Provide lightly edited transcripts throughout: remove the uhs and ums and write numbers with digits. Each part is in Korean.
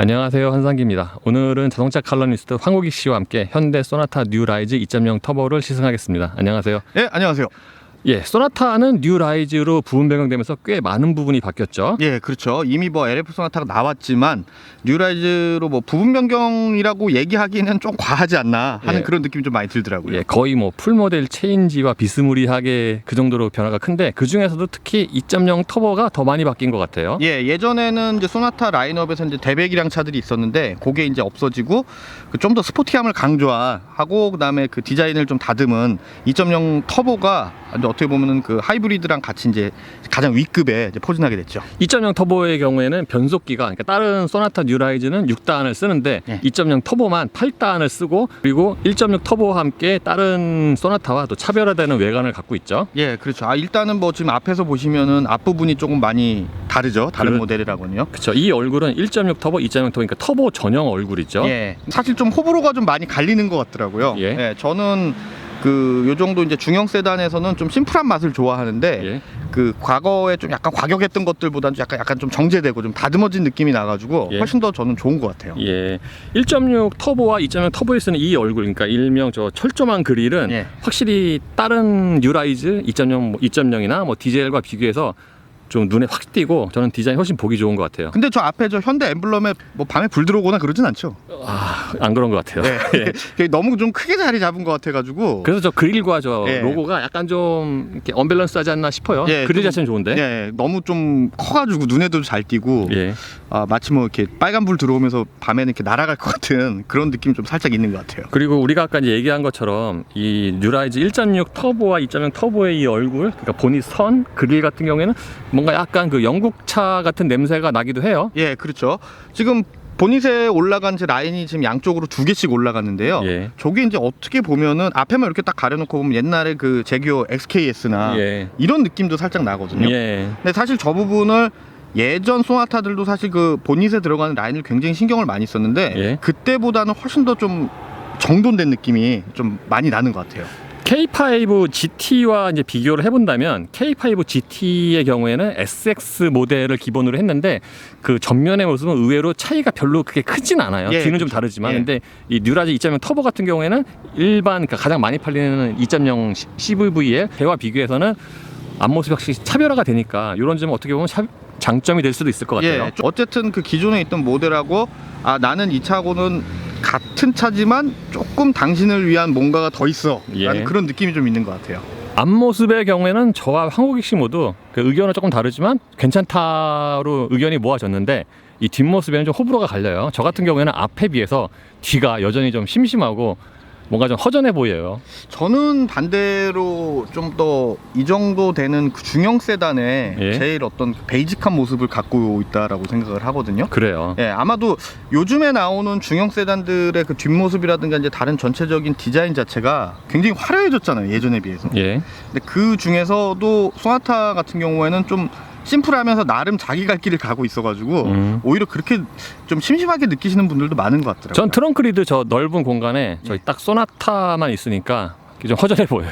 안녕하세요, 한상기입니다. 오늘은 자동차 칼럼니스트 황우익 씨와 함께 현대 소나타 뉴 라이즈 2.0 터보를 시승하겠습니다. 안녕하세요. 예, 안녕하세요. 예, 소나타는 뉴 라이즈로 부분 변경되면서 꽤 많은 부분이 바뀌었죠. 예, 그렇죠. 이미 LF 소나타가 나왔지만 뉴라이즈로 부분 변경이라고 얘기하기는 좀 과하지 않나 하는 예. 그런 느낌이 좀 많이 들더라고요. 예, 거의 풀모델 체인지와 비스무리하게 그 정도로 변화가 큰데 그 중에서도 특히 2.0 터보가 더 많이 바뀐 것 같아요. 예, 예전에는 이제 소나타 라인업에서 이제 대배기량 차들이 있었는데 그게 이제 없어지고 좀 더 스포티함을 강조하고 그다음에 그 디자인을 좀 다듬은 2.0 터보가 이제 어떻게 보면은 그 하이브리드랑 같이 이제 가장 윗급에 이제 포진하게 됐죠. 2.0 터보의 경우에는 변속기가 그러니까 다른 소나타 뉴 라이즈는 6단을 쓰는데 예. 2.0 터보만 8단을 쓰고 그리고 1.6 터보와 함께 다른 소나타와 또 차별화되는 외관을 갖고 있죠. 예, 그렇죠. 일단은 지금 앞에서 보시면은 앞부분이 조금 많이 다르죠. 다른 모델이라고는요. 그렇죠. 이 얼굴은 1.6 터보, 2.0 터보 그러니까 터보 전용 얼굴이죠. 예. 사실 좀 호불호가 좀 많이 갈리는 것 같더라고요. 예. 저는 요 정도 이제 중형 세단에서는 좀 심플한 맛을 좋아하는데 예. 그 과거에 좀 약간 과격했던 것들보다는 약간 좀 정제되고 좀 다듬어진 느낌이 나가지고 예. 훨씬 더 저는 좋은 것 같아요. 예. 1.6 터보와 2.0 터보에 쓰는 이 얼굴, 그러니까 일명 저 철조망 그릴은 예. 확실히 다른 뉴라이즈 2.0, 2.0이나 디젤과 비교해서 좀 눈에 확 띄고 저는 디자인 훨씬 보기 좋은 것 같아요. 근데 저 앞에 저 현대 엠블럼에 밤에 불 들어오거나 그러진 않죠? 안 그런 것 같아요. 네. 너무 좀 크게 자리 잡은 것 같아가지고. 그래서 저 그릴과 저 예. 로고가 약간 좀 이렇게 언밸런스하지 않나 싶어요. 예, 그릴 좀, 자체는 좋은데. 예, 너무 좀 커가지고 눈에도 잘 띄고. 예. 마치 이렇게 빨간 불 들어오면서 밤에는 이렇게 날아갈 것 같은 그런 느낌이 좀 살짝 있는 것 같아요. 그리고 우리가 아까 이제 얘기한 것처럼 이 뉴라이즈 1.6 터보와 2.0 터보의 이 얼굴, 그러니까 보닛 선, 그릴 같은 경우에는 뭔가 약간 그 영국차 같은 냄새가 나기도 해요. 예, 그렇죠. 지금 보닛에 올라간 제 라인이 지금 양쪽으로 2개씩 올라갔는데요. 예. 저게 이제 어떻게 보면은 앞에만 이렇게 딱 가려놓고 보면 옛날에 그 제규어 XKS나 예. 이런 느낌도 살짝 나거든요. 예. 근데 사실 저 부분을 예전 소나타들도 사실 그 보닛에 들어가는 라인을 굉장히 신경을 많이 썼는데 예. 그때보다는 훨씬 더 좀 정돈된 느낌이 좀 많이 나는 것 같아요. K5 GT와 이제 비교를 해본다면 K5 GT의 경우에는 SX 모델을 기본으로 했는데 그 전면의 모습은 의외로 차이가 별로 그렇게 크진 않아요. 예, 뒤는 좀 그렇죠. 다르지만 예. 근데 이 뉴라이즈 2.0 터보 같은 경우에는 일반 그러니까 가장 많이 팔리는 2.0 CVV의 배와 비교해서는 앞모습이 확실히 차별화가 되니까 이런 점은 어떻게 보면 장점이 될 수도 있을 것 같아요. 예, 어쨌든 그 기존에 있던 모델하고 나는 이 차고는 같은 차지만 조금 당신을 위한 뭔가가 더 있어 라는 예. 그런 느낌이 좀 있는 것 같아요. 앞모습의 경우에는 저와 황우익 씨 모두 그 의견은 조금 다르지만 괜찮다로 의견이 모아졌는데 이 뒷모습에는 좀 호불호가 갈려요. 저 같은 경우에는 앞에 비해서 뒤가 여전히 좀 심심하고 뭔가 좀 허전해 보여요. 저는 반대로 좀 더 이 정도 되는 그 중형 세단에 예. 제일 어떤 베이직한 모습을 갖고 있다라고 생각을 하거든요. 그래요. 예, 아마도 요즘에 나오는 중형 세단들의 그 뒷모습이라든가 이제 다른 전체적인 디자인 자체가 굉장히 화려해졌잖아요, 예전에 비해서. 예. 근데 그 중에서도 소나타 같은 경우에는 좀 심플하면서 나름 자기 갈 길을 가고 있어가지고 오히려 그렇게 좀 심심하게 느끼시는 분들도 많은 것 같더라고요. 전 트렁크 리드 저 넓은 공간에 저희 딱 소나타만 있으니까 좀 허전해 보여요.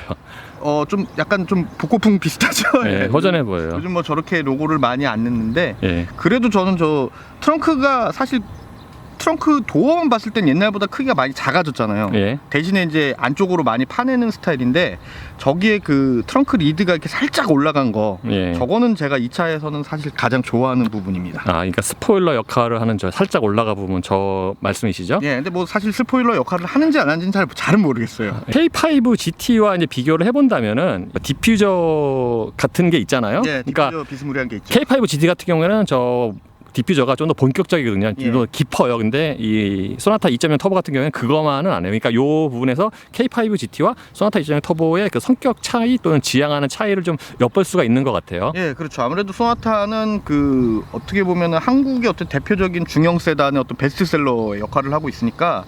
좀 약간 좀 복고풍 비슷하죠. 예, 허전해 보여요. 요즘 저렇게 로고를 많이 안 넣는데 예. 그래도 저는 저 트렁크가 사실 트렁크 도어만 봤을 땐 옛날보다 크기가 많이 작아졌잖아요. 예. 대신에 이제 안쪽으로 많이 파내는 스타일인데 저기에 그 트렁크 리드가 이렇게 살짝 올라간 거 예. 저거는 제가 이 차에서는 사실 가장 좋아하는 부분입니다. 그러니까 스포일러 역할을 하는 저 살짝 올라가 부분 저 말씀이시죠? 예, 근데 사실 스포일러 역할을 하는지 안 하는지는 잘은 모르겠어요. K5 GT와 이제 비교를 해본다면은 디퓨저 같은 게 있잖아요. 예, 그러니까 디퓨저 비스무리한 게 있죠. K5 GT 같은 경우에는 저 디퓨저가 좀 더 본격적이거든요. 예. 좀 더 깊어요. 근데 이 소나타 2.0 터보 같은 경우에는 그거만은 안 해요. 그러니까 이 부분에서 K5 GT와 소나타 2.0 터보의 그 성격 차이 또는 지향하는 차이를 좀 엿볼 수가 있는 것 같아요. 예, 그렇죠. 아무래도 소나타는 그 어떻게 보면은 한국의 어떤 대표적인 중형 세단의 어떤 베스트셀러의 역할을 하고 있으니까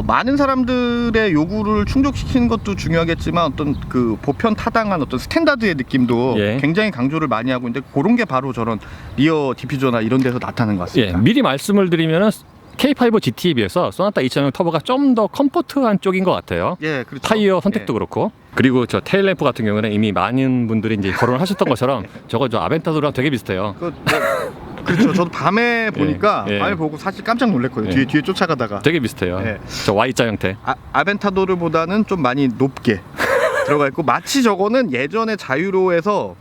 많은 사람들의 요구를 충족시키는 것도 중요하겠지만 어떤 그 보편 타당한 어떤 스탠다드의 느낌도 예. 굉장히 강조를 많이 하고 있는데 그런 게 바로 저런 리어 디퓨저나 이런 데서 나타나는 것 예, 같습니다. 미리 말씀을 드리면은 K5 GT에 비해서 소나타 2.0 터보가 좀 더 컴포트한 쪽인 것 같아요. 예, 그렇죠. 타이어 선택도 그렇고. 그리고 저 테일램프 같은 경우는 이미 많은 분들이 이제 거론을 하셨던 것처럼 저거 저 아벤타도랑 되게 비슷해요. 그렇죠. 저도 밤에 보니까 예. 밤에 보고 사실 깜짝 놀랐거든요. 예. 뒤에 쫓아가다가. 되게 비슷해요. 예. 저 Y자 형태. 아벤타도르보다는 좀 많이 높게 들어가 있고, 마치 저거는 예전에 자유로에서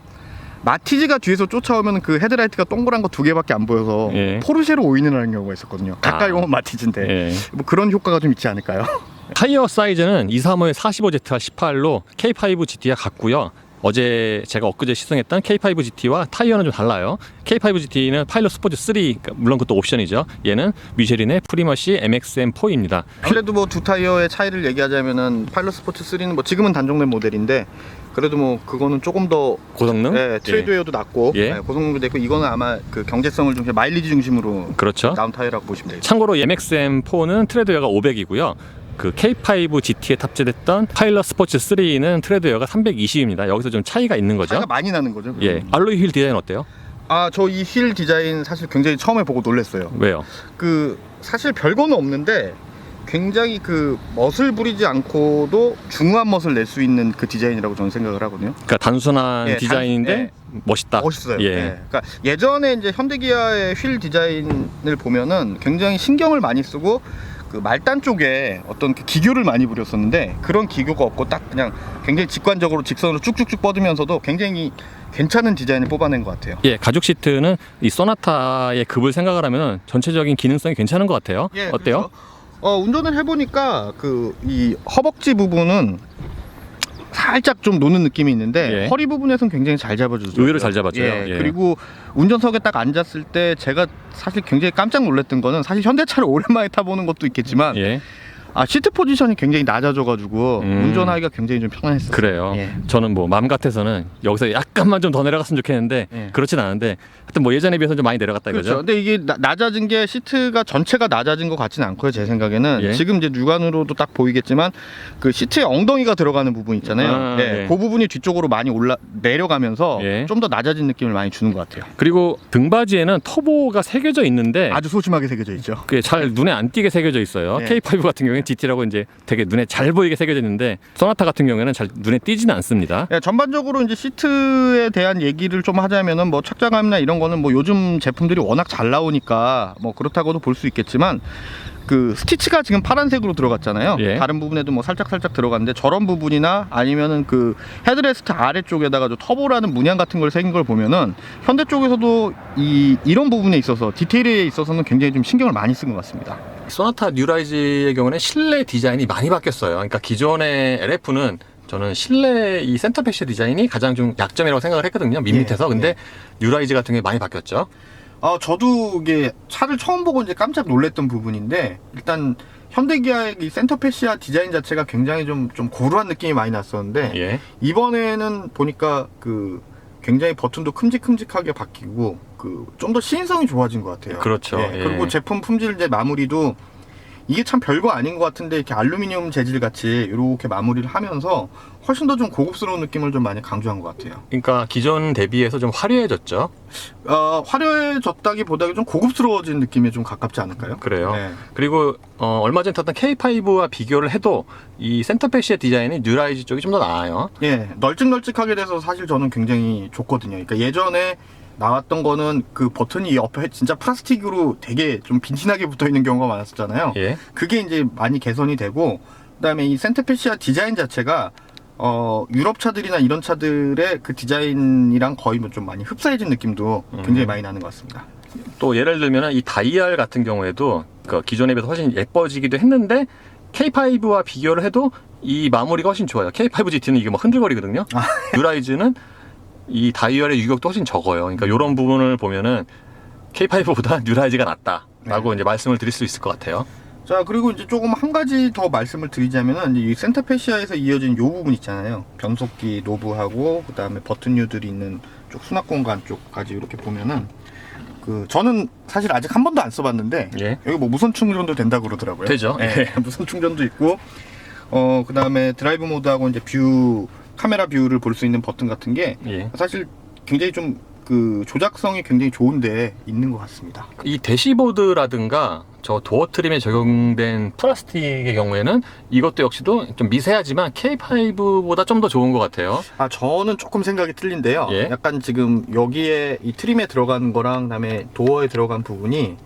마티즈가 뒤에서 쫓아오면 그 헤드라이트가 동그란 거 2개밖에 안 보여서 예. 포르쉐로 오인을 하는 경우가 있었거든요. 가까이 오면 마티즈인데 예. 뭐 그런 효과가 좀 있지 않을까요? 타이어 사이즈는 235에 45Z와 18로 K5 GT와 같고요. 어제 제가 엊그제 시승했던 K5 GT와 타이어는 좀 달라요. K5 GT는 파일럿 스포츠 3, 그러니까 물론 그것도 옵션이죠. 얘는 미쉐린의 프리머시 MXM4입니다. 그래도 뭐 두 타이어의 차이를 얘기하자면은 파일럿 스포츠 3는 뭐 지금은 단종된 모델인데, 그래도 뭐 그거는 조금 더 고성능? 트레이드웨어도 낮고 예. 고성능도 됐고, 이거는 아마 그 경제성을 좀 마일리지 중심으로 그렇죠. 나온 타이어라고 보시면 되죠. 참고로 MXM4는 트레드웨어가 500이고요. 그 K5 GT에 탑재됐던 파일럿 스포츠 3는 트레드웨어가 320입니다. 여기서 좀 차이가 있는 거죠. 차이가 많이 나는 거죠. 예. 알로이 휠 디자인 어때요? 저 이 휠 디자인 사실 굉장히 처음에 보고 놀랐어요. 왜요? 그 사실 별거는 없는데 굉장히 그 멋을 부리지 않고도 중후한 멋을 낼 수 있는 그 디자인이라고 저는 생각을 하거든요. 그러니까 단순한 예, 디자인인데 멋있다. 멋있어요. 예. 예. 그러니까 예전에 이제 현대기아의 휠 디자인을 보면은 굉장히 신경을 많이 쓰고 그 말단 쪽에 어떤 그 기교를 많이 부렸었는데, 그런 기교가 없고 딱 그냥 굉장히 직관적으로 직선으로 쭉쭉쭉 뻗으면서도 굉장히 괜찮은 디자인을 뽑아낸 것 같아요. 예, 가죽 시트는 이 소나타의 급을 생각을 하면 전체적인 기능성이 괜찮은 것 같아요. 예, 어때요? 그렇죠. 운전을 해보니까 그 이 허벅지 부분은 살짝 좀 노는 느낌이 있는데, 예. 허리 부분에서는 굉장히 잘 잡아주죠. 의외로 잘 잡아줘요. 예, 예. 그리고 운전석에 딱 앉았을 때 제가 사실 굉장히 깜짝 놀랐던 거는, 사실 현대차를 오랜만에 타보는 것도 있겠지만 예, 시트 포지션이 굉장히 낮아져가지고 운전하기가 굉장히 좀 편안했어요. 그래요. 예. 저는 뭐 마음 같아서는 여기서 약간만 좀 더 내려갔으면 좋겠는데 예. 그렇진 않은데, 하여튼 뭐 예전에 비해서 좀 많이 내려갔다 그렇죠. 이거죠. 근데 이게 낮아진 게 시트가 전체가 낮아진 것 같지는 않고요. 제 생각에는 예. 지금 이제 육안으로도 딱 보이겠지만 그 시트에 엉덩이가 들어가는 부분 있잖아요. 예. 그 부분이 뒤쪽으로 많이 내려가면서 예. 좀 더 낮아진 느낌을 많이 주는 것 같아요. 그리고 등받이에는 터보가 새겨져 있는데 아주 소심하게 새겨져 있죠. 그게 잘 눈에 안 띄게 새겨져 있어요. 예. K5 같은 경우에는 GT라고 이제 되게 눈에 잘 보이게 새겨져 있는데, 소나타 같은 경우에는 잘 눈에 띄지는 않습니다. 예, 전반적으로 이제 시트에 대한 얘기를 좀 하자면은 뭐 착장감이나 이런 거는 뭐 요즘 제품들이 워낙 잘 나오니까 뭐 그렇다고도 볼 수 있겠지만, 그 스티치가 지금 파란색으로 들어갔잖아요. 예. 다른 부분에도 뭐 살짝 들어갔는데, 저런 부분이나 아니면은 그 헤드레스트 아래쪽에다가 저 터보라는 문양 같은 걸 새긴 걸 보면은 현대 쪽에서도 이런 부분에 있어서 디테일에 있어서는 굉장히 좀 신경을 많이 쓴 것 같습니다. 소나타 뉴라이즈의 경우는 실내 디자인이 많이 바뀌었어요. 그러니까 기존의 LF는 저는 실내 이 센터 패시 디자인이 가장 좀 약점이라고 생각을 했거든요. 밋밋해서. 근데 뉴라이즈 같은 게 많이 바뀌었죠. 저도 이게 차를 처음 보고 이제 깜짝 놀랐던 부분인데, 일단 현대기아의 이 센터 패시아 디자인 자체가 굉장히 좀 고루한 느낌이 많이 났었는데, 예. 이번에는 보니까 그 굉장히 버튼도 큼직큼직하게 바뀌고 그 좀 더 시인성이 좋아진 것 같아요. 그렇죠. 예. 그리고 제품 품질 이제 마무리도 이게 참 별거 아닌 것 같은데, 이렇게 알루미늄 재질 같이 이렇게 마무리를 하면서 훨씬 더 좀 고급스러운 느낌을 좀 많이 강조한 것 같아요. 그러니까 기존 대비해서 좀 화려해졌죠. 화려해졌다기보다 좀 고급스러워진 느낌에 좀 가깝지 않을까요? 그래요. 네. 그리고 얼마 전에 탔던 K5와 비교를 해도 이 센터 패시의 디자인이 뉴라이즈 쪽이 좀 더 나아요. 예, 널찍널찍하게 돼서 사실 저는 굉장히 좋거든요. 그러니까 예전에 나왔던 거는 그 버튼이 옆에 진짜 플라스틱으로 되게 좀 빈티나게 붙어 있는 경우가 많았었잖아요. 예. 그게 이제 많이 개선이 되고, 그다음에 이 센터페시아 디자인 자체가 유럽 차들이나 이런 차들의 그 디자인이랑 거의 뭐 좀 많이 흡사해진 느낌도 굉장히 많이 나는 것 같습니다. 또 예를 들면 이 다이얼 같은 경우에도 그 기존에 비해서 훨씬 예뻐지기도 했는데, K5와 비교를 해도 이 마무리가 훨씬 좋아요. K5 GT는 이게 막 흔들거리거든요. 뉴라이즈는 이 다이얼의 유격도 훨씬 적어요. 그러니까 이런 부분을 보면은 K5보다 뉴라이즈가 낫다라고 이제 말씀을 드릴 수 있을 것 같아요. 자, 그리고 이제 조금 한 가지 더 말씀을 드리자면은, 이제 이 센터페시아에서 이어진 요 부분 있잖아요. 변속기 노브하고 그다음에 버튼류들이 있는 쪽 수납 공간 쪽까지 이렇게 보면은, 저는 사실 아직 한 번도 안 써봤는데, 예. 여기 뭐 무선 충전도 된다고 그러더라고요. 되죠. 예, 무선 충전도 있고, 그다음에 드라이브 모드하고 이제 카메라 뷰를 볼 수 있는 버튼 같은 게 예. 사실 굉장히 좀 그 조작성이 굉장히 좋은데 있는 것 같습니다. 이 대시보드라든가 저 도어 트림에 적용된 플라스틱의 경우에는 이것도 역시도 좀 미세하지만 K5보다 좀 더 좋은 것 같아요. 아, 저는 조금 생각이 틀린데요. 예. 약간 지금 여기에 이 트림에 들어간 거랑 그다음에 도어에 들어간 부분이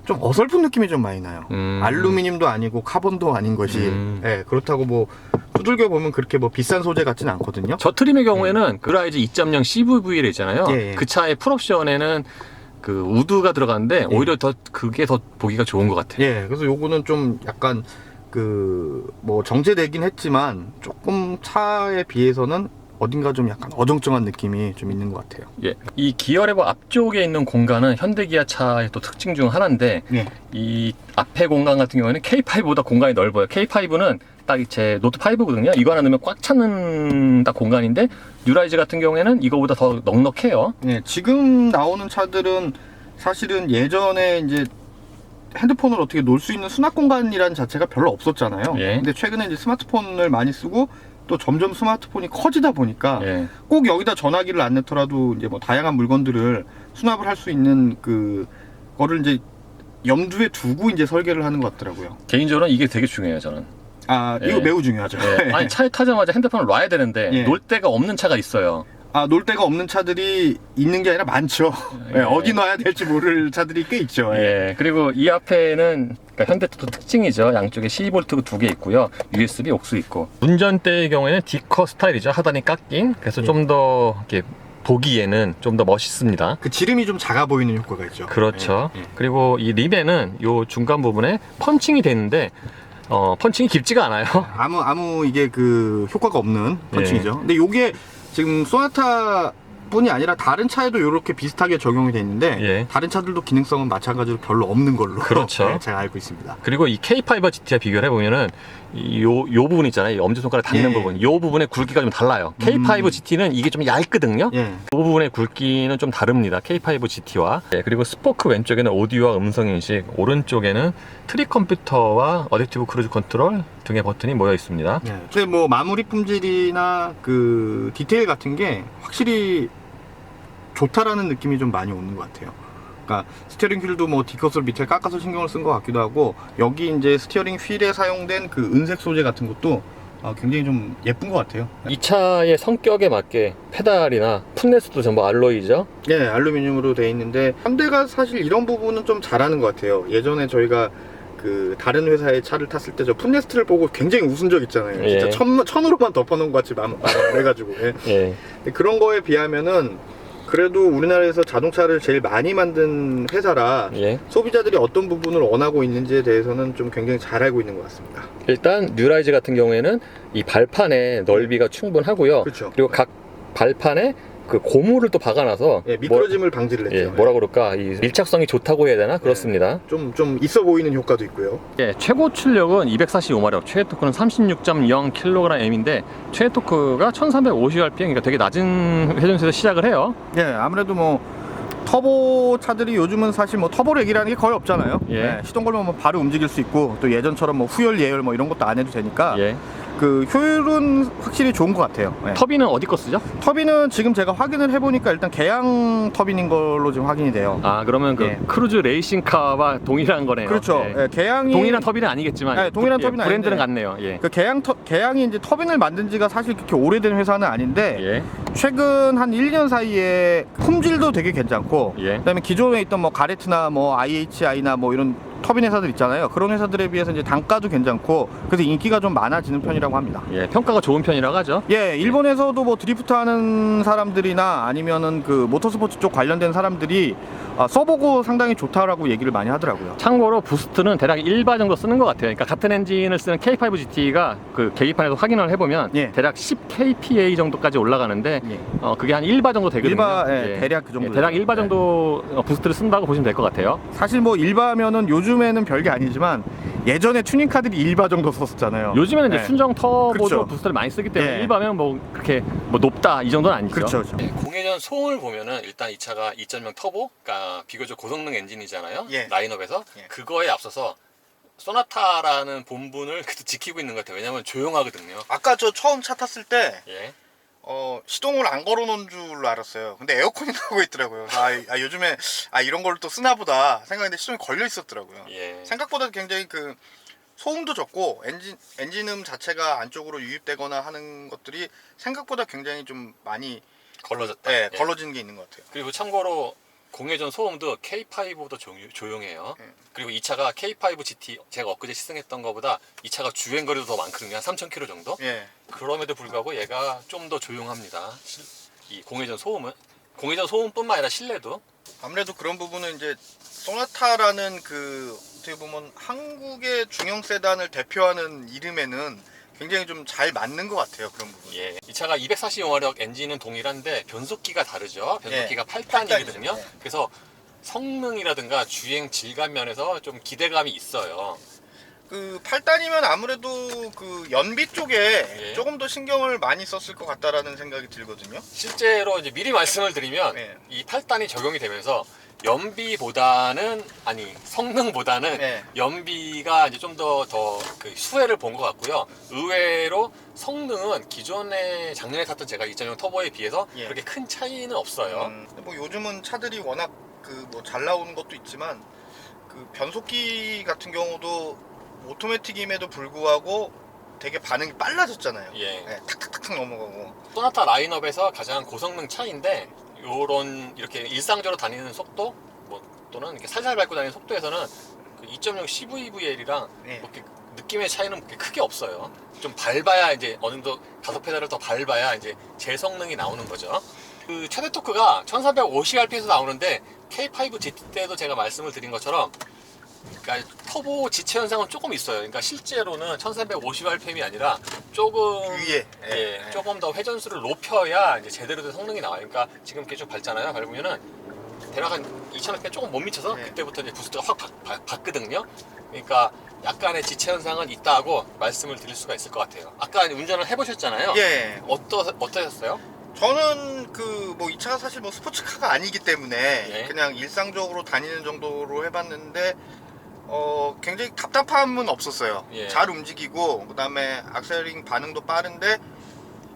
좀 어설픈 느낌이 좀 많이 나요. 알루미늄도 아니고 카본도 아닌 것이 예, 그렇다고 뭐 두들겨 보면 그렇게 뭐 비싼 소재 같지는 않거든요. 저 트림의 경우에는 그라이즈 2.0 CVV를 있잖아요. 예, 예. 그 차의 풀옵션에는 그 우드가 들어가는데 오히려 더 그게 더 보기가 좋은 것 같아요. 예, 그래서 요거는 좀 약간 그 뭐 정제되긴 했지만 조금 차에 비해서는 어딘가 좀 약간 어정쩡한 느낌이 좀 있는 것 같아요. 예, 이 기어 레버 앞쪽에 있는 공간은 현대기아 차의 또 특징 중 하나인데 예. 이 앞에 공간 같은 경우에는 K5보다 공간이 넓어요. K5는 딱 제 노트 5거든요. 이거 하나 넣으면 꽉 차는 딱 공간인데 뉴라이즈 같은 경우에는 이거보다 더 넉넉해요. 예, 지금 나오는 차들은 사실은 예전에 이제 핸드폰을 어떻게 놓을 수 있는 수납 공간이라는 자체가 별로 없었잖아요. 예. 근데 최근에 이제 스마트폰을 많이 쓰고 또 점점 스마트폰이 커지다 보니까 예. 꼭 여기다 전화기를 안 넣더라도 이제 뭐 다양한 물건들을 수납을 할 수 있는 그 거를 이제 염두에 두고 이제 설계를 하는 것 같더라고요. 개인적으로는 이게 되게 중요해요, 저는. 아, 이거 예. 매우 중요하죠. 예. 아니 차에 타자마자 핸드폰을 놔야 되는데 예. 놓을 데가 없는 차가 있어요. 아, 놓을 데가 없는 차들이 있는 게 아니라 많죠. 예. 예, 어디 놔야 될지 모를 차들이 꽤 있죠. 예. 예. 그리고 이 앞에는 그러니까 현대 또 특징이죠. 양쪽에 12V 2개 있고요. USB 옥수 있고. 운전대의 경우에는 디커 스타일이죠. 하단이 깎인. 그래서 좀 더 이렇게 보기에는 좀 더 멋있습니다. 그 지름이 좀 작아 보이는 효과가 있죠. 그렇죠. 예, 예. 그리고 이 림에는 요 중간 부분에 펀칭이 돼 있는데 펀칭이 깊지가 않아요. 아무 이게 그 효과가 없는 펀칭이죠. 근데 요게 지금 소나타 뿐이 아니라 다른 차에도 이렇게 비슷하게 적용이 돼 있는데 예. 다른 차들도 기능성은 마찬가지로 별로 없는 걸로 그렇죠. 네, 제가 알고 있습니다. 그리고 이 K5와 GT와 비교를 해보면은 요 부분 있잖아요. 이 엄지손가락 닿는 예. 부분. 요 부분의 굵기가 좀 달라요. K5 GT는 이게 좀 얇거든요. 예. 그 부분의 굵기는 좀 다릅니다. K5 GT와. 네, 그리고 스포크 왼쪽에는 오디오와 음성 인식, 오른쪽에는 트릭 컴퓨터와 어댑티브 크루즈 컨트롤 등의 버튼이 모여 있습니다. 예. 근데 뭐 마무리 품질이나 그 디테일 같은 게 확실히 좋다라는 느낌이 좀 많이 오는 것 같아요. 그러니까 스티어링 휠도 뭐 디컷을 밑에 깎아서 신경을 쓴 것 같기도 하고 여기 이제 스티어링 휠에 사용된 그 은색 소재 같은 것도 굉장히 좀 예쁜 것 같아요. 이 차의 성격에 맞게 페달이나 풋레스트도 전부 알로이죠. 네, 알루미늄으로 돼 있는데 현대가 사실 이런 부분은 좀 잘하는 것 같아요. 예전에 저희가 그 다른 회사의 차를 탔을 때 저 풋레스트를 보고 굉장히 웃은 적 있잖아요. 예. 진짜 천으로만 덮어놓은 것 같이 그래가지고 예. 예. 근데 그런 거에 비하면은 그래도 우리나라에서 자동차를 제일 많이 만든 회사라 예. 소비자들이 어떤 부분을 원하고 있는지에 대해서는 좀 굉장히 잘 알고 있는 것 같습니다. 일단 뉴라이즈 같은 경우에는 이 발판의 넓이가 충분하고요. 그렇죠. 그리고 각 발판에 그 고무를 또 박아놔서 예, 미끄러짐을 방지를 했죠. 예, 뭐라 그럴까 이 밀착성이 좋다고 해야 되나 그렇습니다. 좀 있어 보이는 효과도 있고요. 예, 최고 출력은 245마력, 최대 토크는 36.0kgm인데 최대 토크가 1350rpm, 그러니까 되게 낮은 회전수에서 시작을 해요. 예, 아무래도 뭐 터보 차들이 요즘은 사실 뭐 터보렉이라는 게 거의 없잖아요. 예. 시동 걸면 뭐 바로 움직일 수 있고 또 예전처럼 뭐 후열 예열 뭐 이런 것도 안 해도 되니까 예. 그 효율은 확실히 좋은 것 같아요. 예. 터빈은 어디 거 쓰죠? 터빈은 지금 제가 확인을 해보니까 일단 개양 터빈인 걸로 지금 확인이 돼요. 아, 그러면 그 예. 크루즈 레이싱카와 동일한 거네요. 그렇죠. 예. 예, 개양이 동일한 터빈은 아니겠지만 네, 동일한 터빈은 브랜드는 아닌데. 같네요. 예. 그 개양이 이제 터빈을 만든 지가 사실 그렇게 오래된 회사는 아닌데 예. 최근 한 1년 사이에 품질도 되게 괜찮고 예. 그다음에 기존에 있던 뭐 가레트나 뭐 IHI나 뭐 이런 터빈 회사들 있잖아요. 그런 회사들에 비해서 이제 단가도 괜찮고 그래서 인기가 좀 많아지는 편이라고 합니다. 예, 평가가 좋은 편이라고 하죠. 예, 일본에서도 뭐 드리프트 하는 사람들이나 아니면은 그 모터스포츠 쪽 관련된 사람들이 써보고 상당히 좋다라고 얘기를 많이 하더라고요. 참고로 부스트는 대략 1바 정도 쓰는 것 같아요. 그러니까 같은 엔진을 쓰는 K5 GT가 그 계기판에서 확인을 해보면 예. 대략 10 kPa 정도까지 올라가는데 예. 그게 한 1바 정도 되거든요. 일바, 예, 대략 그 정도 대략 되죠. 1바 정도 부스트를 쓴다고 보시면 될 것 같아요. 사실 뭐 일바면은 요즘에는 별게 아니지만 예전에 튜닝카들이 일바 정도 썼었잖아요. 요즘에는 이제 예. 순정 터보로 그렇죠. 부스트를 많이 쓰기 때문에 예. 1바면 뭐 그렇게 뭐 높다 이 정도는 아니죠. 그렇죠, 그렇죠. 공회전 소음을 보면은 일단 이 차가 2.0 터보, 그러니까 비교적 고성능 엔진이잖아요. 예. 라인업에서 예. 그거에 앞서서 소나타라는 본분을 지키고 있는 것 같아요. 왜냐면 조용하거든요. 아까 저 처음 차 탔을 때 예. 시동을 안 걸어놓은 줄 알았어요. 근데 에어컨이 나오고 있더라고요. 요즘에 이런 걸 또 쓰나 보다 생각했는데 시동이 걸려 있었더라고요. 예. 생각보다 굉장히 그 소음도 적고 엔진음 자체가 안쪽으로 유입되거나 하는 것들이 생각보다 굉장히 좀 많이 걸러졌다. 예, 예. 걸러지는 게 있는 것 같아요. 그리고 참고로 공회전 소음도 K5보다 조용해요. 예. 그리고 이 차가 K5 GT 제가 엊그제 시승했던 것보다 이 차가 주행거리도 더 많거든요. 한 3,000km 정도. 예. 그럼에도 불구하고 얘가 좀 더 조용합니다. 이 공회전 소음뿐만 아니라 실내도. 아무래도 그런 부분은 이제 소나타라는 그 어떻게 보면 한국의 중형 세단을 대표하는 이름에는 굉장히 좀 잘 맞는 것 같아요. 그런 부분. 예. 이 차가 240마력 엔진은 동일한데 변속기가 다르죠. 변속기가 예. 8단이거든요. 예. 그래서 성능이라든가 주행 질감 면에서 좀 기대감이 있어요. 그 8단이면 아무래도 그 연비 쪽에 예. 조금 더 신경을 많이 썼을 것 같다라는 생각이 들거든요. 실제로 이제 미리 말씀을 드리면 예. 이 8단이 적용이 되면서 성능보다는 예. 연비가 이제 좀 더 그 수혜를 본 것 같고요. 의외로 성능은 기존에 작년에 탔던 제가 2.0 터보에 비해서 예. 그렇게 큰 차이는 없어요. 근데 뭐 요즘은 차들이 워낙 그 뭐 잘 나오는 것도 있지만 그 변속기 같은 경우도 오토매틱임에도 불구하고 되게 반응이 빨라졌잖아요. 예. 탁탁탁탁 넘어가고. 소나타 라인업에서 가장 고성능 차인데 요런 이렇게 일상적으로 다니는 속도 뭐 또는 이렇게 살살 밟고 다니는 속도에서는 그 2.0 CVVL이랑 예. 뭐 이렇게 느낌의 차이는 그렇게 크게 없어요. 좀 밟아야 이제 어느 정도 가속 페달을 더 밟아야 이제 제 성능이 나오는 거죠. 그 최대 토크가 1450rpm에서 나오는데 K5 GT 때도 제가 말씀을 드린 것처럼 그러니까 터보 지체 현상은 조금 있어요. 그러니까 실제로는 1450rpm이 아니라 조금 위에. 예, 예. 조금 더 회전수를 높여야 이제 제대로 된 성능이 나와요. 그러니까 지금 계속 밟잖아요. 밟으면은 대략 한 2000rpm 조금 못 미쳐서 네. 그때부터 이제 부스트가 확 받거든요. 그러니까 약간의 지체 현상은 있다고 말씀을 드릴 수가 있을 것 같아요. 아까 운전을 해보셨잖아요. 예. 어떠셨어요? 저는 그 뭐 이 차가 사실 뭐 스포츠카가 아니기 때문에 예. 그냥 일상적으로 다니는 정도로 해봤는데 굉장히 답답함은 없었어요. 예. 잘 움직이고 그다음에 악셀링 반응도 빠른데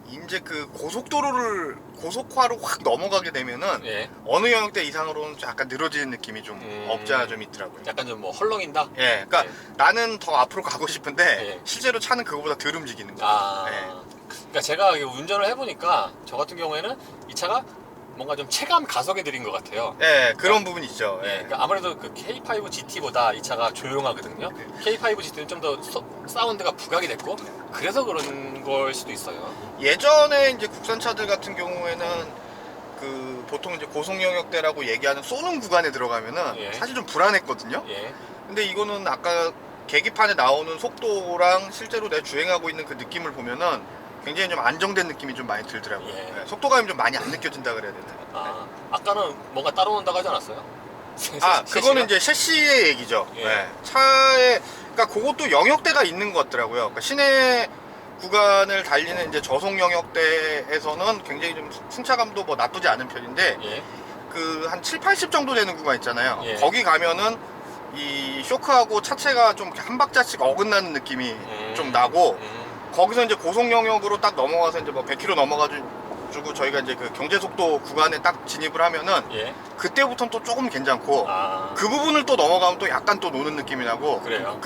이제 그 고속화로 확 넘어가게 되면은 예. 어느 영역대 이상으로는 좀 약간 늘어지는 느낌이 좀 없지 않아 좀 있더라고요. 약간 좀 뭐 헐렁인다. 예, 그러니까 예. 나는 더 앞으로 가고 싶은데 예. 실제로 차는 그거보다 덜 움직이는 거예요. 아, 예. 그러니까 제가 운전을 해보니까 저 같은 경우에는 이 차가 뭔가 좀 체감 가속에 들인 것 같아요. 예, 그런 부분이 있죠. 예, 예. 그러니까 아무래도 그 K5 GT보다 이 차가 조용하거든요. K5 GT는 좀 더 사운드가 부각이 됐고 그래서 그런 걸 수도 있어요. 예전에 이제 국산차들 같은 경우에는 그 보통 이제 고속 영역대라고 얘기하는 쏘는 구간에 들어가면은 예. 사실 좀 불안했거든요. 예, 근데 이거는 아까 계기판에 나오는 속도랑 실제로 내가 주행하고 있는 그 느낌을 보면은 굉장히 좀 안정된 느낌이 좀 많이 들더라고요. 예. 예, 속도감이 좀 많이 안 느껴진다 그래야 되나? 아까는 뭔가 따라온다고 하지 않았어요? 그거는 이제 셰시의 얘기죠. 예. 예. 차에 그러니까 그것도 영역대가 있는 것 같더라고요. 그러니까 시내 구간을 달리는 이제 저속 영역대에서는 굉장히 좀 승차감도 뭐 나쁘지 않은 편인데 예, 그 한 7, 80 정도 되는 구간 있잖아요. 예. 거기 가면은 이 쇼크하고 차체가 좀 한 박자씩 어긋나는 느낌이 좀 나고 거기서 이제 고속 영역으로 딱 넘어가서 이제 뭐 100km 넘어가지고 저희가 이제 그 경제 속도 구간에 딱 진입을 하면은 예. 그때부터는 또 조금 괜찮고 아, 그 부분을 또 넘어가면 또 약간 또 노는 느낌이 나고 그래요?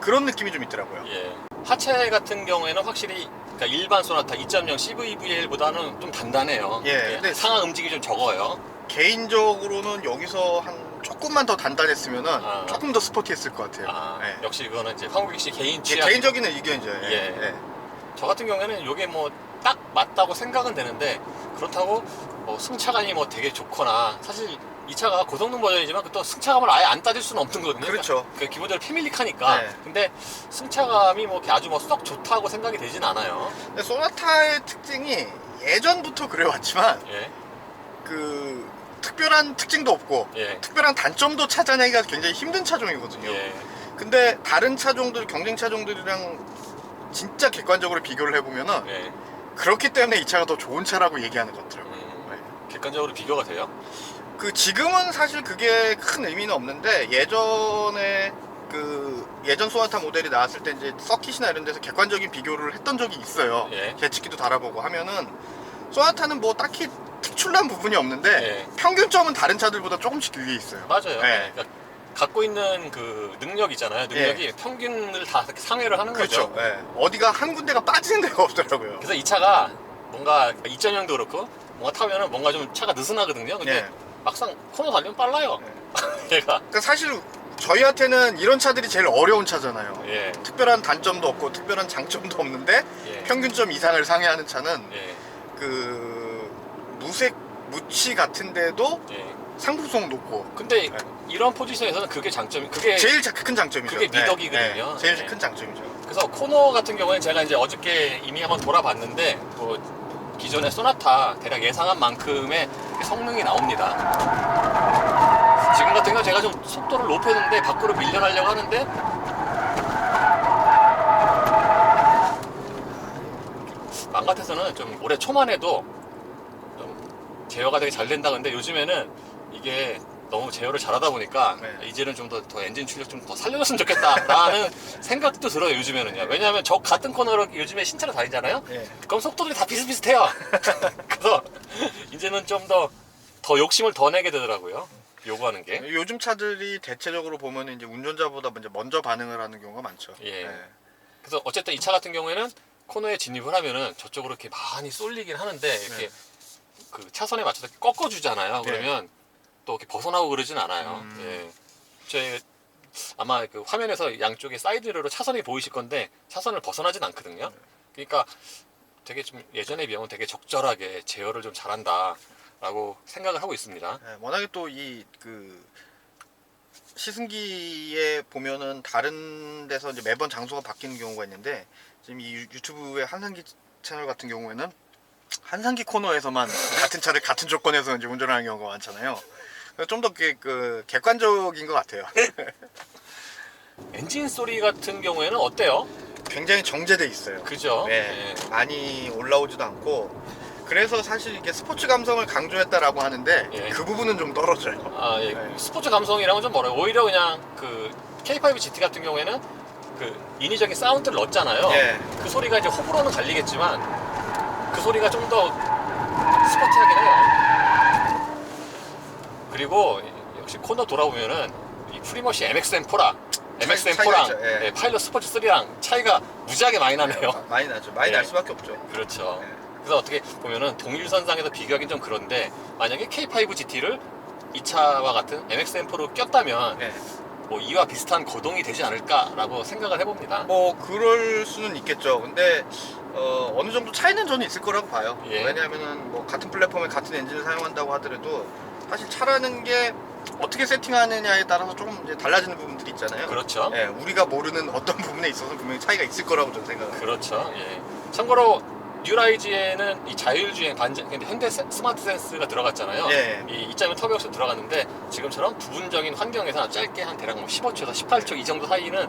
그런 느낌이 좀 있더라고요. 예. 하체 같은 경우에는 확실히 그러니까 일반 소나타 2.0 CVVL보다는 좀 단단해요. 예, 근데 상하 움직이 좀 적어요. 개인적으로는 여기서 한 조금만 더 단단했으면은 아. 조금 더 스포티했을 것 같아요. 아, 예. 역시 그거는 이제 황국익 씨 개인 이게 취향. 개인적인 의견이죠. 예. 예. 예. 저 같은 경우에는 이게 뭐 딱 맞다고 생각은 되는데 그렇다고 뭐 승차감이 뭐 되게 좋거나 사실 이 차가 고성능 버전이지만 또 승차감을 아예 안 따질 수는 없는 거거든요. 그렇죠. 그러니까 기본적으로 패밀리카니까. 네. 근데 승차감이 뭐 이렇게 아주 뭐 썩 좋다고 생각이 되진 않아요. 근데 소나타의 특징이 예전부터 그래왔지만 예, 그 특별한 특징도 없고 예, 특별한 단점도 찾아내기가 굉장히 힘든 차종이거든요. 예, 근데 다른 차종들 경쟁 차종들이랑 진짜 객관적으로 비교를 해보면은 예. 그렇기 때문에 이 차가 더 좋은 차라고 얘기하는 것 같더라고요. 객관적으로 비교가 돼요? 그 지금은 사실 그게 큰 의미는 없는데 예전에 그 예전 소나타 모델이 나왔을 때 이제 서킷이나 이런 데서 객관적인 비교를 했던 적이 있어요. 예. 계측기도 달아보고 하면은 소나타는 뭐 딱히 특출난 부분이 없는데 예. 평균점은 다른 차들보다 조금씩 위에 있어요. 맞아요. 네. 그러니까 갖고 있는 그 능력이잖아요. 능력이 평균을 다 이렇게 상회를 하는 그렇죠. 거죠. 예. 어디가 한 군데가 빠지는 데가 없더라고요. 그래서 이 차가 뭔가 2.0도 그렇고 뭔가 타면은 뭔가 좀 차가 느슨하거든요. 근데 예. 막상 코너 달리면 빨라요. 얘가. 그러니까 사실 저희한테는 이런 차들이 제일 어려운 차잖아요. 예. 특별한 단점도 없고 특별한 장점도 없는데 예. 평균점 이상을 상회하는 차는 예. 그 무색 무치 같은데도 예. 상품성 높고 근데 네. 이런 포지션에서는 그게 장점이 그게 제일 큰 장점이죠. 그게 미덕이거든요. 제일 네. 큰 장점이죠. 그래서 코너 같은 경우에는 제가 이제 어저께 이미 한번 돌아봤는데 뭐 기존의 소나타 대략 예상한 만큼의 성능이 나옵니다. 지금 같은 경우 제가 좀 속도를 높였는데 밖으로 밀려나려고 하는데 맘 같아서는 좀 올해 초만 해도 좀 제어가 되게 잘 된다. 근데 요즘에는 이게 너무 제어를 잘하다 보니까 네. 이제는 좀 더 엔진 출력 좀 더 살려줬으면 좋겠다라는 생각도 들어요. 요즘에는요. 왜냐하면 저 같은 코너로 요즘에 신차로 다니잖아요. 예. 그럼 속도들이 다 비슷비슷해요. 그래서 이제는 좀 더 욕심을 더 내게 되더라고요. 요구하는 게. 요즘 차들이 대체적으로 보면 이제 운전자보다 먼저 반응을 하는 경우가 많죠. 예. 그래서 어쨌든 이 차 같은 경우에는 코너에 진입을 하면은 저쪽으로 이렇게 많이 쏠리긴 하는데 이렇게 네. 그 차선에 맞춰서 꺾어주잖아요. 네. 그러면 또 이렇게 벗어나고 그러진 않아요. 예. 제 아마 그 화면에서 양쪽에 사이드로 차선이 보이실 건데 차선을 벗어나진 않거든요. 그러니까 되게 좀 예전에 비하면 되게 적절하게 제어를 좀 잘한다라고 생각을 하고 있습니다. 예, 워낙에 또 이 그 시승기에 보면은 다른 데서 이제 매번 장소가 바뀌는 경우가 있는데 지금 이 유튜브의 한상기 채널 같은 경우에는 한상기 코너에서만 같은 차를 같은 조건에서 이제 운전하는 경우가 많잖아요. 좀 더 그 객관적인 것 같아요. 엔진 소리 같은 경우에는 어때요? 굉장히 정제돼 있어요. 그죠? 네, 많이 올라오지도 않고 그래서 사실 이게 스포츠 감성을 강조했다라고 하는데 예. 그 부분은 좀 떨어져요. 아, 예. 네. 스포츠 감성이랑은 좀 멀어요. 오히려 그냥 그 K5 GT 같은 경우에는 그 인위적인 사운드를 넣었잖아요. 예. 그 소리가 이제 호불호는 갈리겠지만 그 소리가 좀 더 스포티하긴 해요. 그리고 역시 코너 돌아보면은 이 프리머시 MXM4랑 차이가 있죠. 예. 예, 파일럿 스포츠 3랑 차이가 무지하게 많이 나네요. 많이 나죠. 많이 예. 날 수밖에 없죠. 그렇죠. 예. 그래서 어떻게 보면은 동일선상에서 비교하기는 좀 그런데 만약에 K5 GT를 이 차와 같은 MXM4로 꼈다면 예. 뭐 이와 비슷한 거동이 되지 않을까라고 생각을 해봅니다. 뭐 그럴 수는 있겠죠. 근데 어느 정도 차이는 저는 있을 거라고 봐요. 예. 왜냐하면은 뭐 같은 플랫폼에 같은 엔진을 사용한다고 하더라도 사실 차라는 게 어떻게 세팅하느냐에 따라서 조금 이제 달라지는 부분들이 있잖아요. 그렇죠. 예, 우리가 모르는 어떤 부분에 있어서 분명히 차이가 있을 거라고 저는 생각해요. 그렇죠. 예. 참고로 뉴라이즈에는 이 자율주행 근데 현대 스마트 센스가 들어갔잖아요. 예. 이 2.1 터보역스 들어갔는데 지금처럼 부분적인 환경에서 짧게 한 대략 뭐 15초에서 18초 이 정도 사이는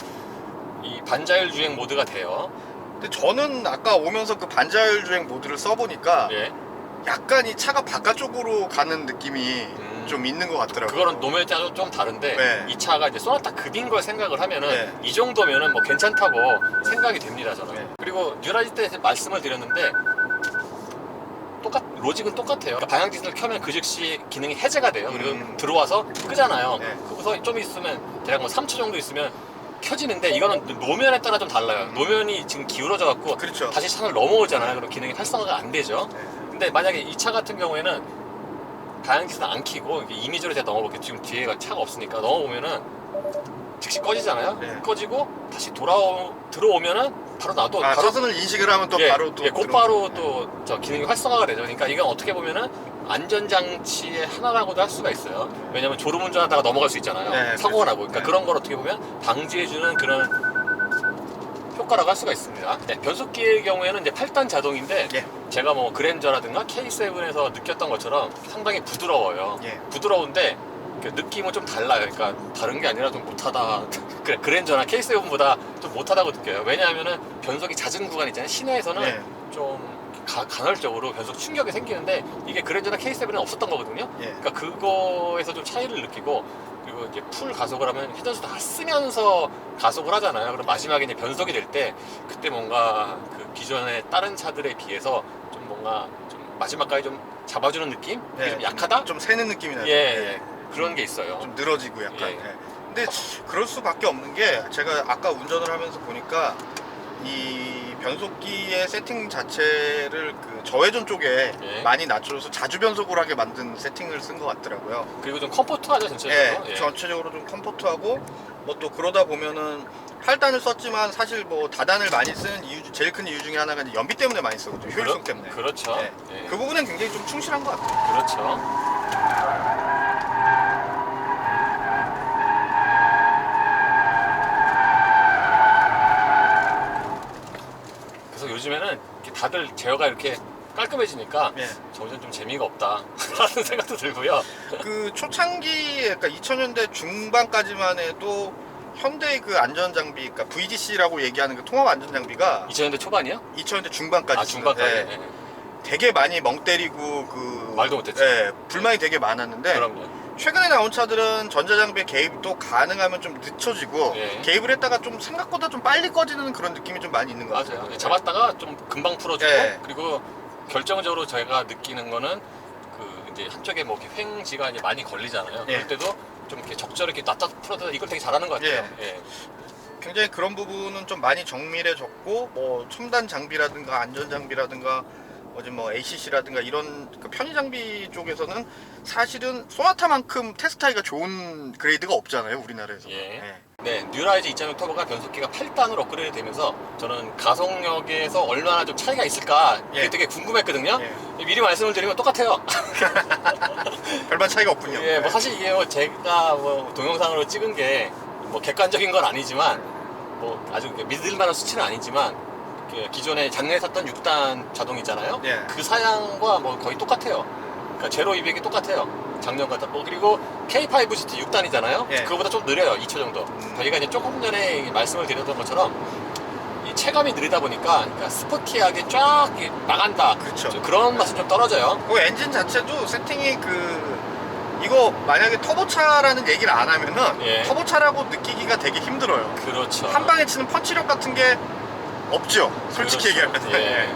이 반자율주행 모드가 돼요. 근데 저는 아까 오면서 그 반자율 주행 모드를 써보니까 예. 약간 이 차가 바깥쪽으로 가는 느낌이 좀 있는 것 같더라고요. 그거는 노면에 따라 좀 다른데 네. 이 차가 이제 소나타 급인 걸 생각을 하면은 네. 이 정도면은 뭐 괜찮다고 생각이 됩니다 저는. 네. 그리고 뉴라이즈 때 말씀을 드렸는데 로직은 똑같아요. 그러니까 방향 지시를 켜면 그 즉시 기능이 해제가 돼요. 그리고 들어와서 끄잖아요. 네. 거기서 좀 있으면 대략 뭐 3초 정도 있으면 켜지는데 이거는 노면에 따라 좀 달라요. 노면이 지금 기울어져 갖고 그렇죠. 다시 차를 넘어오잖아요. 그럼 기능이 활성화가 안 되죠. 네. 근데 만약에 이 차 같은 경우에는 방향키는 안 켜고 이미지로 제가 넘어볼게요. 지금 뒤에가 차가 없으니까 넘어오면은 즉시 꺼지잖아요. 네. 꺼지고 다시 들어오면은 바로 나도 아, 바로 차선을 인식을 하면 또 바로 또 곧바로 또 저 기능이 활성화가 되죠. 그러니까 이건 어떻게 보면은 안전장치의 하나라고도 할 수가 있어요. 왜냐면 졸음운전하다가 넘어갈 수 있잖아요. 네, 사고가 그렇죠. 나고. 그러니까 네. 그런 걸 어떻게 보면 방지해주는 그런 효과라고 할 수가 있습니다. 네, 변속기의 경우에는 이제 8단 자동인데 예. 제가 뭐 그랜저라든가 K7에서 느꼈던 것처럼 상당히 부드러워요. 예. 부드러운데 그 느낌은 좀 달라요. 그러니까 다른 게 아니라 좀 못하다. 그래, 그랜저나 K7보다 좀 못하다고 느껴요. 왜냐하면은 변속이 잦은 구간 있잖아요. 시내에서는 네. 좀 간헐적으로 변속 충격이 생기는데 이게 그랜저나 K7은 없었던 거거든요. 예. 그러니까 그거에서 좀 차이를 느끼고 그리고 이제 풀 가속을 하면 회전수 다 쓰면서 가속을 하잖아요. 그럼 마지막에 이제 변속이 될 때 그때 뭔가 그 기존의 다른 차들에 비해서 좀 뭔가 좀 마지막까지 좀 잡아주는 느낌? 네, 이게 좀 약하다? 좀 새는 느낌이 나죠. 예, 예. 그런 게 있어요. 좀 늘어지고 약간. 예. 예. 근데 그럴 수밖에 없는 게 제가 아까 운전을 하면서 보니까 이 변속기의 세팅 자체를 그 저회전 쪽에 예. 많이 낮춰서 자주 변속을 하게 만든 세팅을 쓴 것 같더라고요. 그리고 좀 컴포트하죠, 전체적으로. 예, 전체적으로 좀 컴포트하고 뭐 또 그러다 보면은 8단을 썼지만 사실 뭐 다단을 많이 쓰는 이유 제일 큰 이유 중에 하나가 이제 연비 때문에 많이 쓰거든요. 효율성 때문에. 그렇죠. 예. 예. 그 부분은 굉장히 좀 충실한 것 같아요. 그렇죠. 그래서 요즘에는 이렇게 다들 제어가 이렇게 깔끔해지니까 예. 점점 좀 재미가 없다 라는 생각도 들고요. 그 초창기 그러니까 2000년대 중반까지만 해도 현대의 그 안전 장비, 그러니까 VDC라고 얘기하는 그 통합 안전 장비가 2000년대 초반이요? 2000년대 중반까지 아, 중반까지. 예, 네. 되게 많이 멍 때리고 그 말도 못했죠. 예, 불만이 되게 많았는데 그럼요. 최근에 나온 차들은 전자장비의 개입도 가능하면 좀 늦춰지고 예. 개입을 했다가 좀 생각보다 좀 빨리 꺼지는 그런 느낌이 좀 많이 있는 것 같아요. 맞아요. 잡았다가 좀 금방 풀어주고 예. 그리고 결정적으로 저희가 느끼는 거는 그 이제 한쪽에 뭐 이렇게 횡지가 이제 많이 걸리잖아요. 예. 그럴 때도 좀 이렇게 적절하게 놨다 풀어다 이걸 되게 잘하는 것 같아요. 예. 굉장히 그런 부분은 좀 많이 정밀해졌고 뭐 첨단 장비라든가 안전 장비라든가 어제 뭐 ACC라든가 이런 그 편의 장비 쪽에서는 사실은 소나타만큼 테스트하기가 좋은 그레이드가 없잖아요, 우리나라에서. 예. 네, 뉴라이즈 2.0 터보가 변속기가 8단으로 업그레이드 되면서 저는 가속력에서 얼마나 좀 차이가 있을까 그게 예. 되게 궁금했거든요. 예. 미리 말씀을 드리면 똑같아요. 별반 차이가 없군요. 예, 뭐 사실 이게 뭐 제가 뭐 동영상으로 찍은 게 뭐 객관적인 건 아니지만 뭐 아주 믿을 만한 수치는 아니지만 그 기존에 작년에 샀던 6단 자동 있잖아요. 예. 그 사양과 뭐 거의 똑같아요. 그러니까 제로 200이 똑같아요. 작년과 뭐 그리고 K5 GT 6단이잖아요. 예. 그거보다 좀 느려요. 2초 정도. 저희가 이제 조금 전에 말씀을 드렸던 것처럼 이 체감이 느리다 보니까 그러니까 스포티하게 쫙 이렇게 나간다. 그렇죠. 좀 그런 맛은 좀 떨어져요. 그 엔진 자체도 세팅이 그 이거 만약에 터보차라는 얘기를 안 하면은 예. 터보차라고 느끼기가 되게 힘들어요. 그렇죠. 한 방에 치는 펀치력 같은 게 없죠. 솔직히 그렇죠. 얘기하면. 예.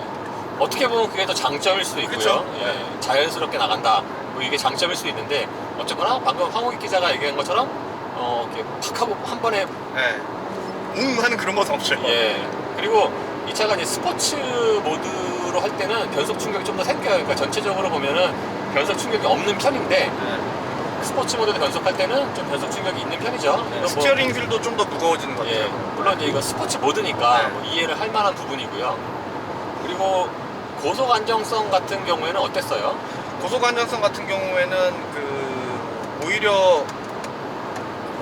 어떻게 보면 그게 더 장점일 수도 있고요. 그쵸? 예. 자연스럽게 나간다. 뭐 이게 장점일 수도 있는데 어쨌거나 방금 황호기 기자가 얘기한 것처럼 이렇게 팍 하고 한 번에 예. 웅 하는 그런 건 없죠. 예. 그리고 이 차가 이제 스포츠 모드로 할 때는 변속 충격이 좀 더 생겨요. 그러니까 전체적으로 보면은 변속 충격이 없는 편인데 스포츠 모드로 변속할 때는 좀 변속 충격이 있는 편이죠. 이건 뭐- 스티어링 휠도 좀 더 무거워지는 것 예, 같아요. 물론 이제 이거 스포츠 모드니까 네. 뭐 이해를 할 만한 부분이고요. 그리고 고속 안정성 같은 경우에는 어땠어요? 고속 안정성 같은 경우에는 그 오히려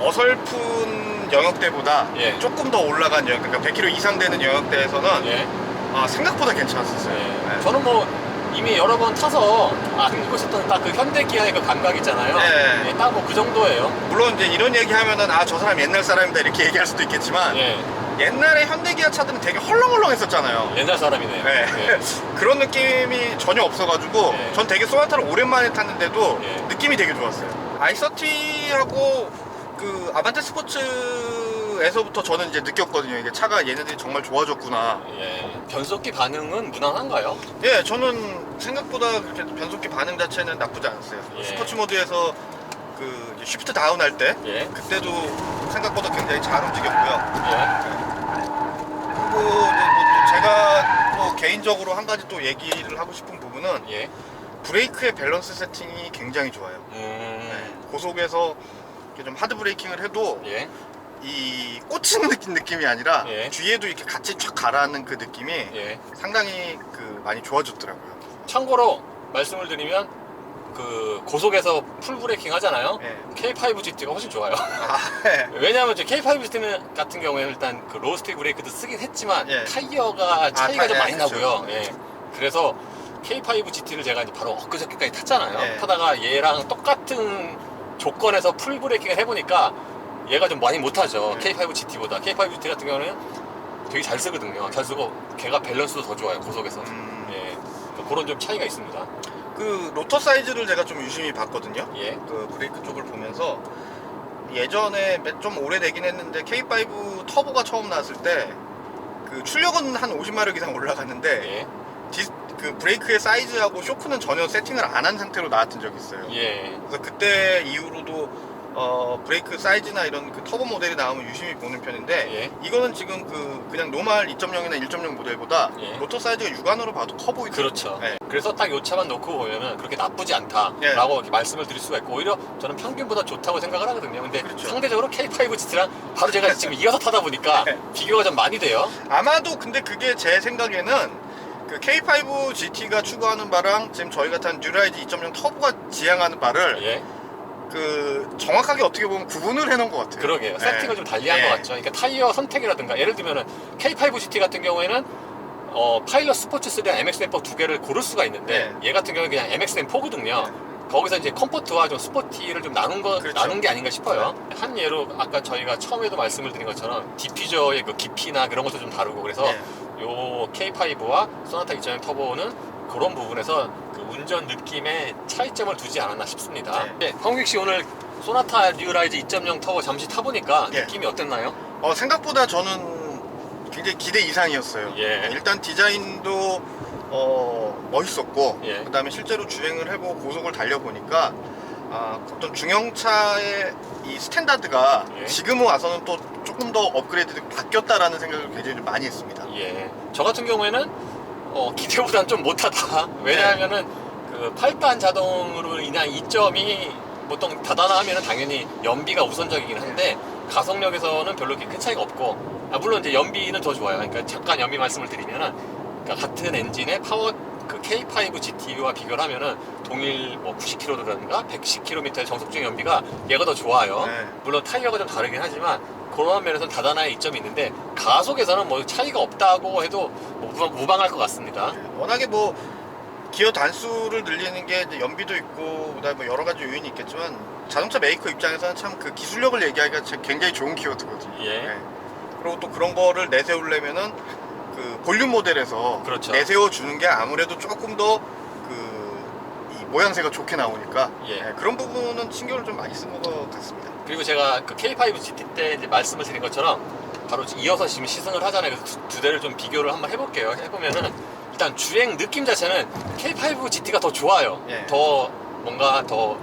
어설픈 영역대보다 예. 조금 더 올라간 영역, 그러니까 100km 이상 되는 영역대에서는 예. 생각보다 괜찮았었어요. 예. 예. 저는 뭐 이미 여러 번 타서 느끼고 있었던 딱 그 현대 기아의 그 감각 있잖아요. 예. 예, 딱 뭐 그 정도예요. 물론 이제 이런 얘기 하면은 저 사람 옛날 사람이다 이렇게 얘기할 수도 있겠지만 예. 옛날에 현대기아 차들은 되게 헐렁헐렁했었잖아요. 옛날 사람이네요. 네. 예. 그런 느낌이 전혀 없어가지고 예. 전 되게 소나타를 오랜만에 탔는데도 예. 느낌이 되게 좋았어요. i30하고 그 아반떼 스포츠에서부터 저는 이제 느꼈거든요. 이게 차가 얘네들이 정말 좋아졌구나. 예. 변속기 반응은 무난한가요? 예, 저는 생각보다 그렇게 변속기 반응 자체는 나쁘지 않았어요. 예. 스포츠 모드에서 그 이제 쉬프트 다운 할 때 예. 그때도 생각보다 굉장히 잘 움직였고요. 예. 그리고 이제 뭐또 제가 또 개인적으로 한 가지 또 얘기를 하고 싶은 부분은 예. 브레이크의 밸런스 세팅이 굉장히 좋아요. 네, 고속에서 이렇게 좀 하드 브레이킹을 해도 예. 이 꽂히는 느낌이 아니라 예. 뒤에도 이렇게 같이 쫙 가라앉는 그 느낌이 예. 상당히 그 많이 좋아졌더라고요. 참고로 말씀을 드리면 그 고속에서 풀 브레이킹 하잖아요. 예. K5 GT가 훨씬 좋아요. 네. 왜냐하면 저 K5 GT는 같은 경우에는 일단 그 로스틱 브레이크도 쓰긴 했지만 예. 타이어가 차이가 좀 많이 그쵸. 나고요. 예. 그래서 K5 GT를 제가 이제 바로 엊그저께까지 탔잖아요. 예. 타다가 얘랑 똑같은 조건에서 풀 브레이킹을 해보니까 얘가 좀 많이 못하죠. 예. K5 GT보다. K5 GT 같은 경우는 되게 잘 쓰거든요. 잘 쓰고 걔가 밸런스도 더 좋아요. 고속에서. 예. 그런 좀 차이가 있습니다. 그 로터 사이즈를 제가 좀 유심히 봤거든요. 예. 그 브레이크 쪽을 보면서 예전에 좀 오래되긴 했는데 K5 터보가 처음 나왔을 때 그 출력은 한 50마력 이상 올라갔는데 예. 그 브레이크의 사이즈하고 쇼크는 전혀 세팅을 안 한 상태로 나왔던 적이 있어요. 예. 그래서 그때 이후로도 브레이크 사이즈나 이런 그 터보 모델이 나오면 유심히 보는 편인데 예. 이거는 지금 그냥 노멀 2.0이나 1.0 모델보다 예. 로터 사이즈가 육안으로 봐도 커 보이죠. 그렇죠. 네. 그래서 딱 요 차만 놓고 보면은 그렇게 나쁘지 않다라고 예. 이렇게 말씀을 드릴 수가 있고, 오히려 저는 평균보다 좋다고 생각을 하거든요. 근데 그렇죠. 상대적으로 K5 GT랑 바로 제가 지금 이어서 타다 보니까 네. 비교가 좀 많이 돼요. 아마도 근데 그게 제 생각에는 그 K5 GT가 추구하는 바랑 지금 저희가 탄 뉴라이즈 2.0 터보가 지향하는 바를 예. 그 정확하게 어떻게 보면 구분을 해놓은 것 같아요. 그러게요. 네. 세팅을 좀 달리한 네. 것 같죠. 그러니까 타이어 선택이라든가, 예를 들면은 K5 GT 같은 경우에는 파일럿 스포츠 3랑 MXM4 두 개를 고를 수가 있는데, 얘 같은 경우는 그냥 MXM4거든요. 거기서 이제 컴포트와 좀 스포티를 좀 그렇죠. 나눈 게 아닌가 싶어요. 한 예로 아까 저희가 처음에도 말씀을 드린 것처럼 디퓨저의 그 깊이나 그런 것도 좀 다르고, 그래서 네. 요 K5와 소나타 2.0 터보는 그런 부분에서 그 운전 느낌에 차이점을 두지 않았나 싶습니다. 네. 황국익 씨, 오늘 소나타 뉴라이즈 2.0 터보 잠시 타보니까 예. 느낌이 어땠나요? 생각보다 저는 굉장히 기대 이상이었어요. 예. 일단 디자인도 멋있었고, 예. 그다음에 실제로 주행을 해보고 고속을 달려보니까 어떤 중형차의 이 스탠다드가 예. 지금 와서는 또 조금 더 업그레이드가 바뀌었다라는 생각을 굉장히 좀 많이 했습니다. 예. 저 같은 경우에는 기대보다는 좀 못하다. 왜냐하면은 그 8단 자동으로 인한 이점이 보통 다단화하면은 당연히 연비가 우선적이긴 한데, 가속력에서는 별로 이렇게 큰 차이가 없고, 물론 이제 연비는 더 좋아요. 그러니까 잠깐 연비 말씀을 드리면은, 그러니까 같은 엔진의 파워 그 K5 GT와 비교를 하면은 동일 뭐 90km라든가 110km의 정속주행 연비가 얘가 더 좋아요. 네. 물론 타이어가 좀 다르긴 하지만 그런 면에서는 다단화의 이점이 있는데, 가속에서는 뭐 차이가 없다고 해도 뭐 무방할 것 같습니다. 워낙에 뭐 기어 단수를 늘리는 게 이제 연비도 있고 그다음에 뭐 여러 가지 요인이 있겠지만, 자동차 메이커 입장에서는 참 그 기술력을 얘기하기가 굉장히 좋은 키워드거든요. 예. 네. 그리고 또 그런 거를 내세우려면은 그 볼륨 모델에서 그렇죠. 내세워 주는 게 아무래도 조금 더 그 이 모양새가 좋게 나오니까, 예. 네, 그런 부분은 신경을 좀 많이 쓴 것 같습니다. 그리고 제가 그 K5 GT 때 이제 말씀을 드린 것처럼 바로 이어서 지금 시승을 하잖아요. 그래서 두 대를 좀 비교를 한번 해볼게요. 해보면은 일단 주행 느낌 자체는 K5 GT가 더 좋아요. 예. 더 뭔가 더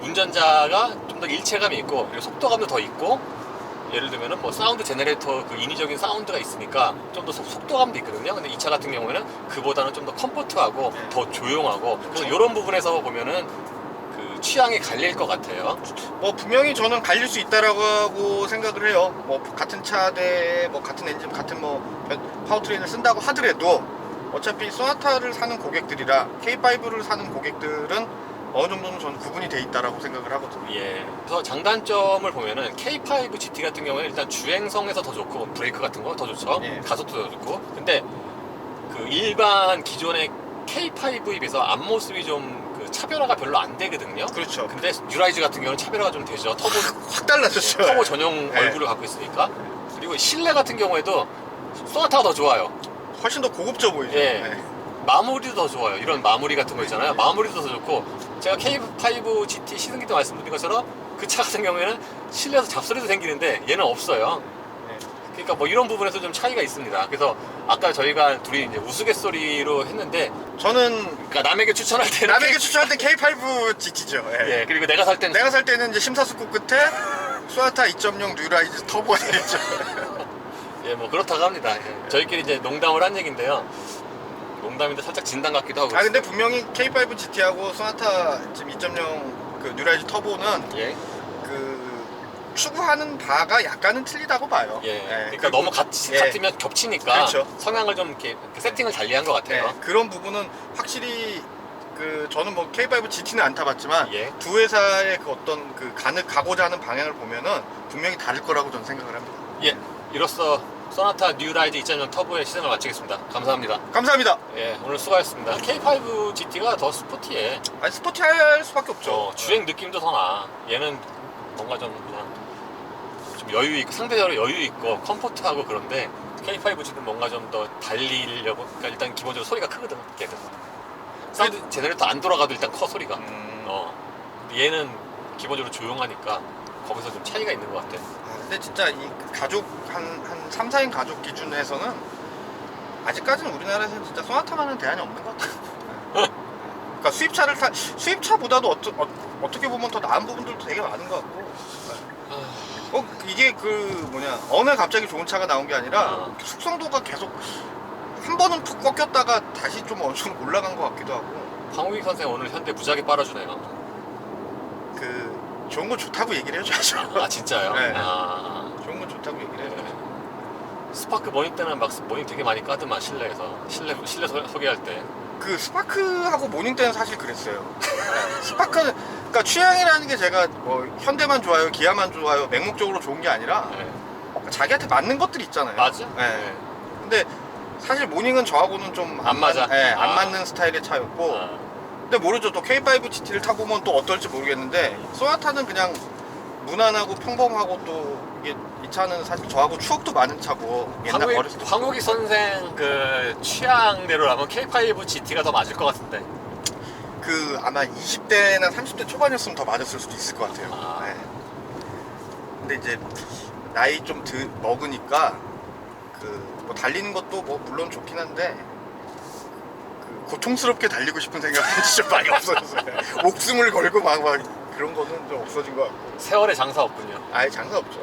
운전자가 좀 더 일체감이 있고, 그리고 속도감도 더 있고, 예를 들면은 뭐 사운드 제너레이터 그 인위적인 사운드가 있으니까 좀 더 속도감도 있거든요. 근데 이 차 같은 경우에는 그보다는 좀 더 컴포트하고 네. 더 조용하고, 그래서 그렇죠. 이런 부분에서 보면은 그 취향이 갈릴 것 같아요. 뭐 분명히 저는 갈릴 수 있다라고 생각을 해요. 뭐 같은 차대 뭐 같은 엔진 같은 뭐 파워트레인을 쓴다고 하더라도 어차피 소나타를 사는 고객들이라 K5를 사는 고객들은 어느 정도는 저는 구분이 돼 있다라고 생각을 하거든요. 예. 그래서 장단점을 보면은 K5 GT 같은 경우에는 일단 주행성에서 더 좋고, 브레이크 같은 거 더 좋죠. 예. 가속도 더 좋고. 근데 그 일반 기존의 K5에 비해서 앞모습이 좀 그 차별화가 별로 안 되거든요. 그렇죠. 근데 뉴라이즈 같은 경우는 차별화가 좀 되죠. 확 달라졌죠. 터보 전용 예. 얼굴을 갖고 있으니까. 그리고 실내 같은 경우에도 소나타가 더 좋아요. 훨씬 더 고급져 보이죠. 예. 네. 마무리도 더 좋아요. 이런 마무리 같은 거 있잖아요. 마무리도 더 좋고, 제가 K5 GT 시승기 때 말씀드린 것처럼 그 차 같은 경우에는 실내에서 잡소리도 생기는데 얘는 없어요. 네. 그러니까 뭐 이런 부분에서 좀 차이가 있습니다. 그래서 아까 저희가 둘이 이제 우스갯소리로 했는데, 저는 그러니까 남에게 추천할 때는 남에게 추천할 때 K5 GT죠. 예. 예, 그리고 내가 살 때는 내가 살 때는 이제 심사숙고 끝에 소나타 2.0 뉴라이즈 터보가 되겠죠. 예, 뭐 그렇다고 합니다. 예. 저희끼리 이제 농담을 한 얘기인데요. 농담인데 살짝 진담 같기도 하고. 근데 분명히 K5 GT하고 소나타 지금 2.0 그 뉴라이즈 터보는 예, 그 추구하는 바가 약간은 틀리다고 봐요. 예. 그러니까 그리고- 너무 예. 같으면 겹치니까 그렇죠. 성향을 좀 이렇게 세팅을 달리한 것 같아요. 네, 그런 부분은 확실히 그 저는 뭐 K5 GT는 안 타봤지만 예. 두 회사의 그 어떤 그 가고자 하는 방향을 보면은 분명히 다를 거라고 저는 생각을 합니다. 예, 이로써 소나타 뉴라이즈 2.0 터보의 시승을 마치겠습니다. 감사합니다. 감사합니다. 예, 오늘 수고하셨습니다. K5 GT가 더 스포티해. 아니 스포티할 수밖에 없죠. 주행 느낌도 더 나아. 얘는 뭔가 좀 그냥 좀 여유 있고, 상대적으로 여유 있고 컴포트하고, 그런데 K5 GT는 뭔가 좀 더 달리려고. 그러니까 일단 기본적으로 소리가 크거든. 걔는 사운드 제너레이터 안 돌아가도 일단 커 소리가. 근데 얘는 기본적으로 조용하니까 거기서 좀 차이가 있는 것 같아. 근데 진짜 이 가족 한 3, 4인 가족 기준에서는 아직까지는 우리나라에서는 진짜 소나타만은 대안이 없는 것 같아요. 그러니까 수입차보다도 어떻게 보면 더 나은 부분들도 되게 많은 것 같고. 이게 그 뭐냐 어느 날 갑자기 좋은 차가 나온 게 아니라 숙성도가 계속 한 번은 푹 꺾였다가 다시 좀 어느 정도 올라간 것 같기도 하고. 황우익 선생 오늘 현대 무지하게 빨아주네요. 그 좋은 건 좋다고 얘기를 해줘야죠. 아 진짜요? 네. 아 좋은 건 좋다고 얘기를 해줘야죠. 스파크 모닝 때는 막 모닝 되게 많이 까더만 실내에서 실내 소개할 때. 그 스파크하고 모닝 때는 사실 그랬어요. 스파크는 그러니까 취향이라는 게 제가 뭐 현대만 좋아요, 기아만 좋아요, 맹목적으로 좋은 게 아니라 네. 자기한테 맞는 것들이 있잖아요. 맞아? 네. 근데 사실 모닝은 저하고는 좀 안 맞아? 네, 안 아. 맞는 스타일의 차였고. 아, 근데 모르죠. 또 K5 GT를 타보면 또 어떨지 모르겠는데 소나타는 그냥 무난하고 평범하고 또 이게 이 차는 사실 저하고 추억도 많은 차고 옛날 어렸을 때 황우익 선생 그 취향대로라면 K5 GT가 더 맞을 것 같은데. 그 아마 20대나 30대 초반이었으면 더 맞았을 수도 있을 것 같아요. 아. 네. 근데 이제 나이 좀 먹으니까 그 뭐 달리는 것도 뭐 물론 좋긴 한데 그 고통스럽게 달리고 싶은 생각이 진짜 많이 없어졌어요. 목숨을 걸고 막 그런 거는 좀 없어진 것 같고. 세월의 장사 없군요. 아예 장사 없죠.